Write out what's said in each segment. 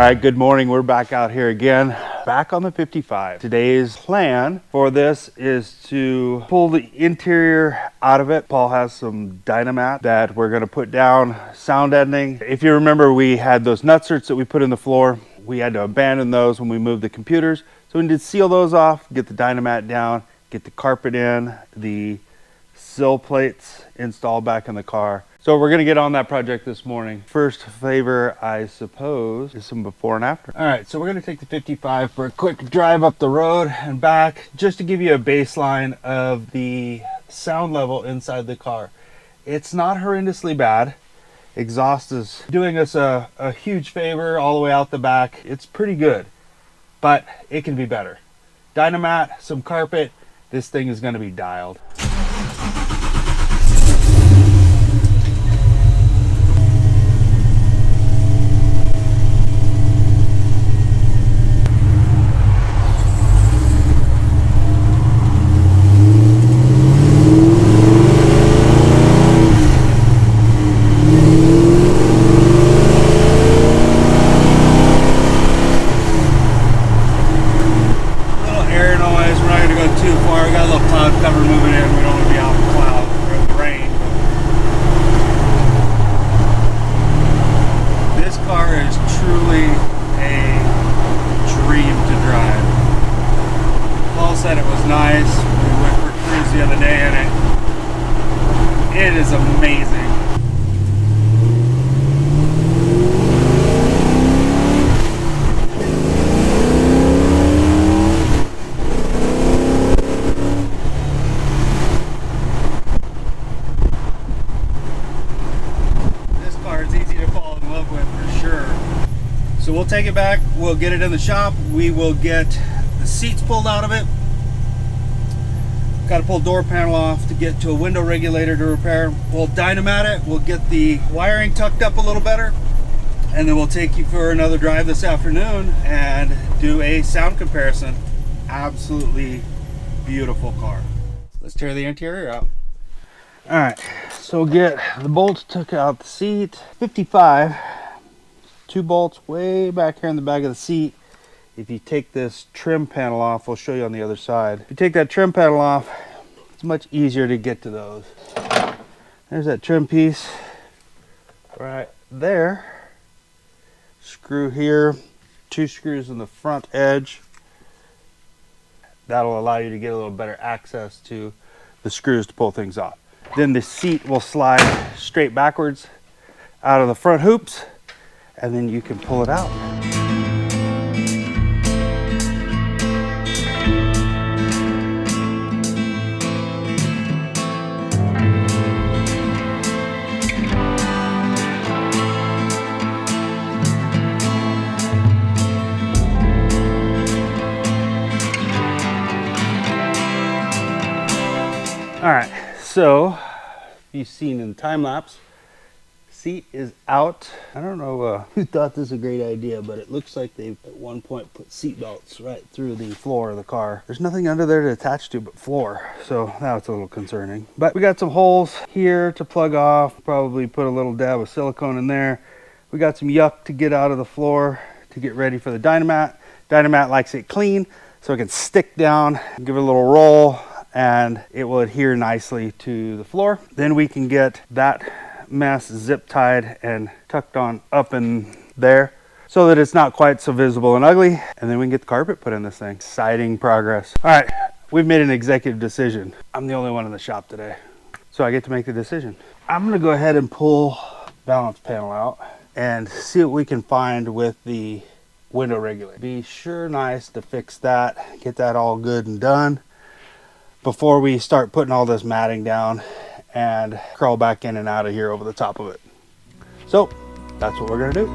right, good morning. We're back out here again, back on the 55. Today's plan for this is to pull the interior out of it. Paul has some Dynamat that we're gonna put down, sound deadening. If you remember, we had those nutserts that we put in the floor. We had to abandon those when we moved the computers. So we need to seal those off, get the Dynamat down, get the carpet in, the sill plates installed back in the car. So we're gonna get on that project this morning. First favor, I suppose, is some before and after. All right, so we're gonna take the 55 for a quick drive up the road and back, just to give you a baseline of the sound level inside the car. It's not horrendously bad. Exhaust is doing us a huge favor all the way out the back. It's pretty good, but it can be better. Dynamat, some carpet, this thing is gonna be dialed. Said it was nice. We went for a cruise the other day and it is amazing. This car is easy to fall in love with for sure. So we'll take it back, we'll get it in the shop, we will get the seats pulled out of it. Got to pull door panel off to get to a window regulator to repair. We'll Dynamat it, we'll get the wiring tucked up a little better, and then we'll take you for another drive this afternoon and do a sound comparison. Absolutely beautiful car. Let's tear the interior out. All right, so we'll get the bolts, took out the seat. 55, 2 bolts way back here in the back of the seat. If you take this trim panel off, we'll show you on the other side. If you take that trim panel off, it's much easier to get to those. There's that trim piece right there. Screw here, 2 screws in the front edge. That'll allow you to get a little better access to the screws to pull things off. Then the seat will slide straight backwards out of the front hoops, and then you can pull it out. All right, so you've seen in the time lapse, seat is out. I don't know who thought this was a great idea, but it looks like they at one point put seat belts right through the floor of the car. There's nothing under there to attach to but floor, so that's a little concerning. But we got some holes here to plug off, probably put a little dab of silicone in there. We got some yuck to get out of the floor to get ready for the Dynamat. Dynamat likes it clean, so it can stick down, give it a little roll, and it will adhere nicely to the floor. Then we can get that mess zip tied and tucked on up in there so that it's not quite so visible and ugly. And then we can get the carpet put in this thing. Exciting progress. All right, we've made an executive decision. I'm the only one in the shop today, so I get to make the decision. I'm gonna go ahead and pull balance panel out and see what we can find with the window regulator. Be sure nice to fix that, get that all good and done before we start putting all this matting down and crawl back in and out of here over the top of it. So that's what we're gonna do.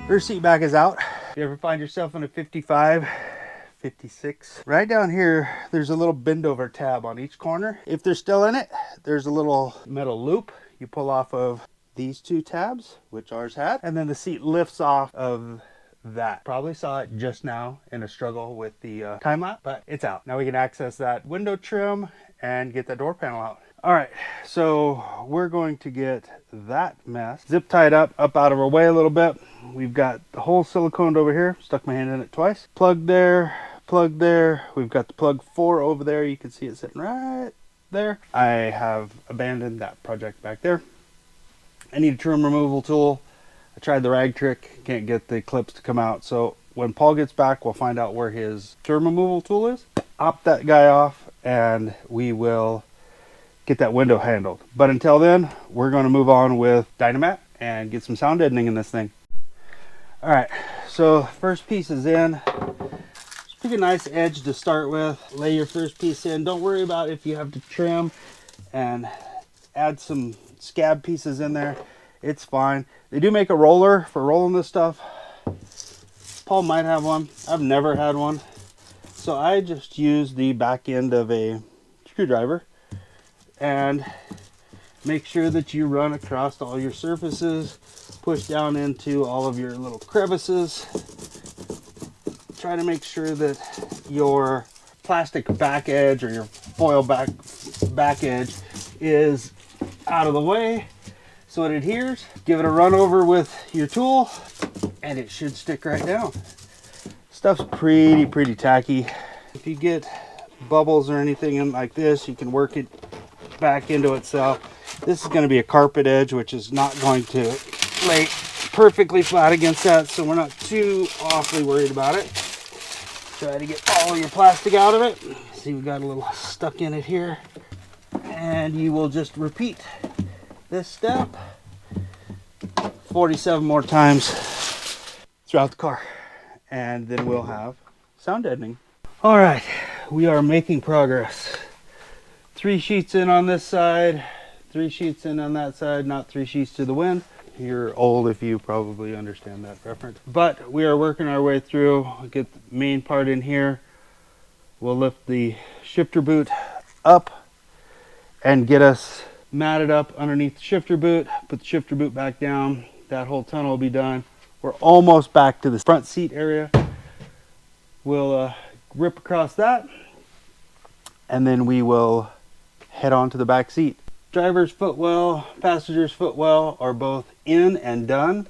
Rear seat back is out. If you ever find yourself in a 55, 56. Right down here, there's a little bend over tab on each corner. If they're still in it, there's a little metal loop you pull off of these two tabs, which ours had, and then the seat lifts off of that. Probably saw it just now in a struggle with the time lapse, but it's out. Now we can access that window trim and get the door panel out. All right, so we're going to get that mess zip tied up out of our way a little bit. We've got the hole siliconed over here, stuck my hand in it twice. Plug there, plug there. We've got the plug 4 over there. You can see it sitting right there. I have abandoned that project back there. I need a trim removal tool. I tried the rag trick, can't get the clips to come out. So when Paul gets back, we'll find out where his trim removal tool is. Op that guy off and we will get that window handled. But until then, we're going to move on with Dynamat and get some sound deadening in this thing. All right, so first piece is in. Just pick a nice edge to start with. Lay your first piece in. Don't worry about if you have to trim and add some scab pieces in there. It's fine. They do make a roller for rolling this stuff. Paul might have one. I've never had one. So I just use the back end of a screwdriver and make sure that you run across all your surfaces, push down into all of your little crevices. Try to make sure that your plastic back edge or your foil back edge is out of the way so it adheres. Give it a run over with your tool and it should stick right down. Stuff's pretty tacky. If you get bubbles or anything in like this, you can work it back into itself. This is going to be a carpet edge, which is not going to lay perfectly flat against that, so we're not too awfully worried about it. Try to get all of your plastic out of it. See, we got a little stuck in it here. And you will just repeat this step 47 more times throughout the car. And then we'll have sound deadening. All right, we are making progress. 3 sheets in on this side, 3 sheets in on that side, not 3 sheets to the wind. You're old if you probably understand that reference. But we are working our way through. We'll get the main part in here. We'll lift the shifter boot up and get us matted up underneath the shifter boot. Put the shifter boot back down. That whole tunnel will be done. We're almost back to the front seat area. We'll rip across that and then we will head on to the back seat. Driver's footwell, passenger's footwell are both in and done.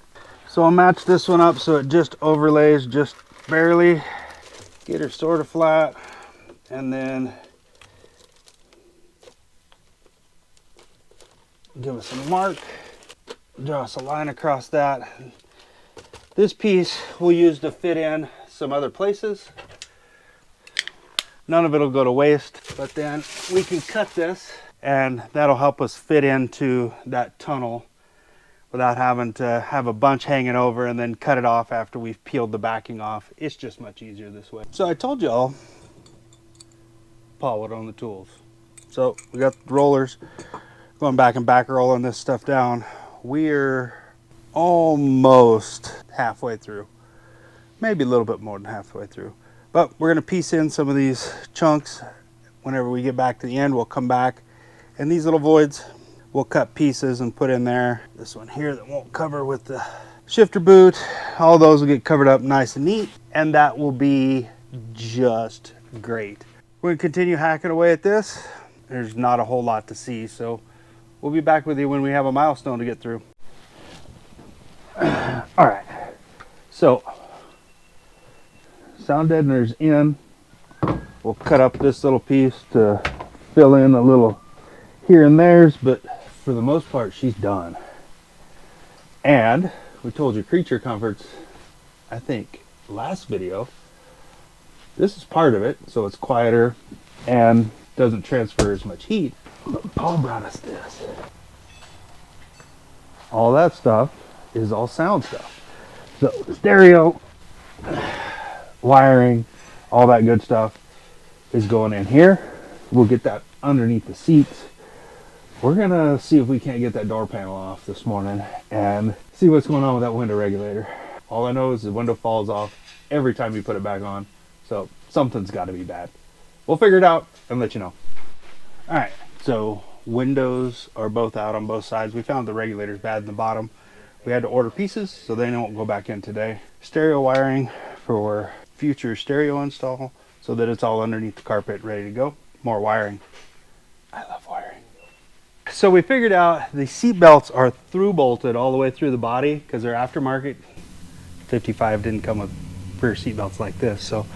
So I'll match this one up so it just overlays just barely. Get her sort of flat and then give us a mark. Draw us a line across that. This piece we'll use to fit in some other places. None of it will go to waste, but then we can cut this and that'll help us fit into that tunnel without having to have a bunch hanging over and then cut it off after we've peeled the backing off. It's just much easier this way. So I told y'all Paul would own the tools. So we got the rollers, going back and back rolling this stuff down. We're almost halfway through, maybe a little bit more than halfway through. But we're going to piece in some of these chunks. Whenever we get back to the end, we'll come back. And these little voids, we'll cut pieces and put in there. This one here that won't cover with the shifter boot. All those will get covered up nice and neat. And that will be just great. We're going to continue hacking away at this. There's not a whole lot to see. So we'll be back with you when we have a milestone to get through. All right. So sound deadener's in. We'll cut up this little piece to fill in a little here and there's, but for the most part she's done. And we told you creature comforts, I think last video. This is part of it, so it's quieter and doesn't transfer as much heat. But Paul brought us this. All that stuff is all sound stuff. So stereo, wiring, all that good stuff is going in here. We'll get that underneath the seats. We're gonna see if we can't get that door panel off this morning and see what's going on with that window regulator. All I know is the window falls off every time you put it back on, so something's got to be bad. We'll figure it out and let you know. All right, so windows are both out on both sides. We found the regulators bad in the bottom. We had to order pieces, so they won't go back in today. Stereo wiring for future stereo install so that it's all underneath the carpet ready to go. More wiring. I love wiring. So we figured out the seat belts are through bolted all the way through the body because they're aftermarket. 55 didn't come with rear seat belts like this, so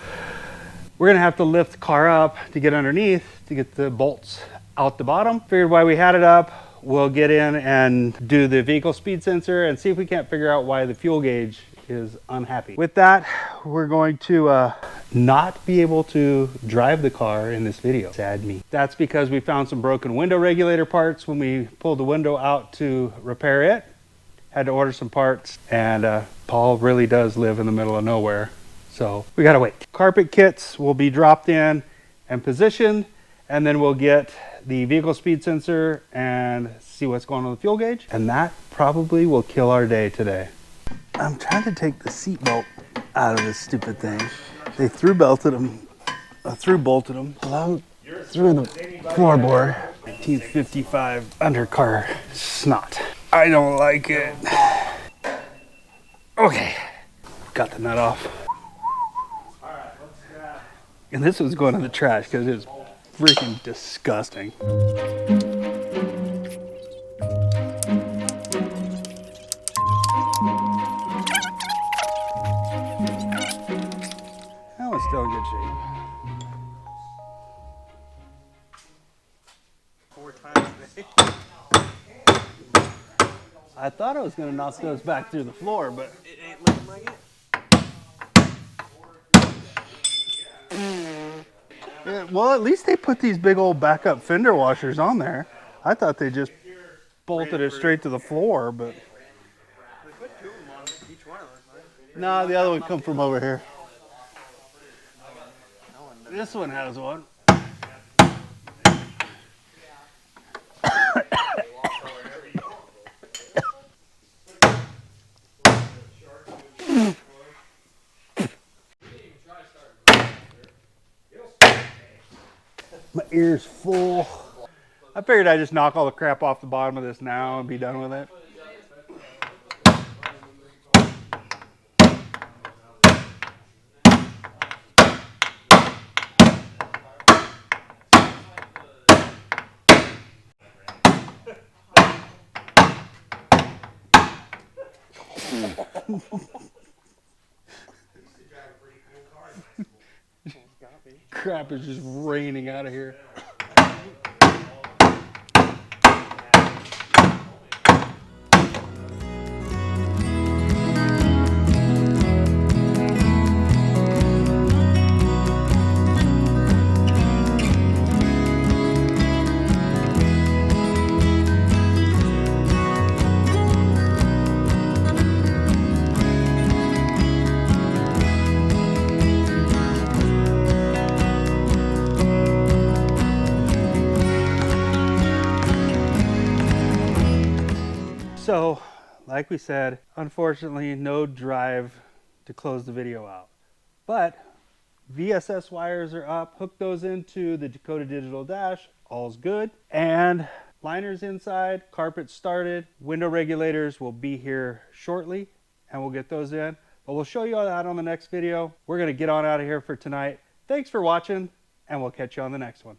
we're gonna have to lift the car up to get underneath to get the bolts out the bottom. Figured while we had it up, we'll get in and do the vehicle speed sensor and see if we can't figure out why the fuel gauge is unhappy. With that, we're going to not be able to drive the car in this video. Sad me. That's because we found some broken window regulator parts when we pulled the window out to repair it. Had to order some parts, and Paul really does live in the middle of nowhere, so we gotta wait. Carpet kits will be dropped in and positioned, and then we'll get the vehicle speed sensor and see what's going on with the fuel gauge, and that probably will kill our day today. I'm trying to take the seat belt out of this stupid thing. They through bolted them through the floorboard. 1955 undercar snot. I don't like it. Okay, got the nut off. And this was going in the trash because it was freaking disgusting. That one's still in good shape. 4 times today. I thought I was going to knock those back through the floor, but It ain't looking like it. yeah, well, at least they put these big old backup fender washers on there. I thought they just bolted it straight to the floor, but They put 2 of them on each one of them. no, the other one come from over here. No one does. This one has one. My ear's full. I figured I'd just knock all the crap off the bottom of this now and be done with it. Crap is just raining out of here. So, like we said, unfortunately, no drive to close the video out. But VSS wires are up. Hook those into the Dakota Digital Dash. All's good. And liners inside, carpet started. Window regulators will be here shortly, and we'll get those in. But we'll show you all that on the next video. We're going to get on out of here for tonight. Thanks for watching, and we'll catch you on the next one.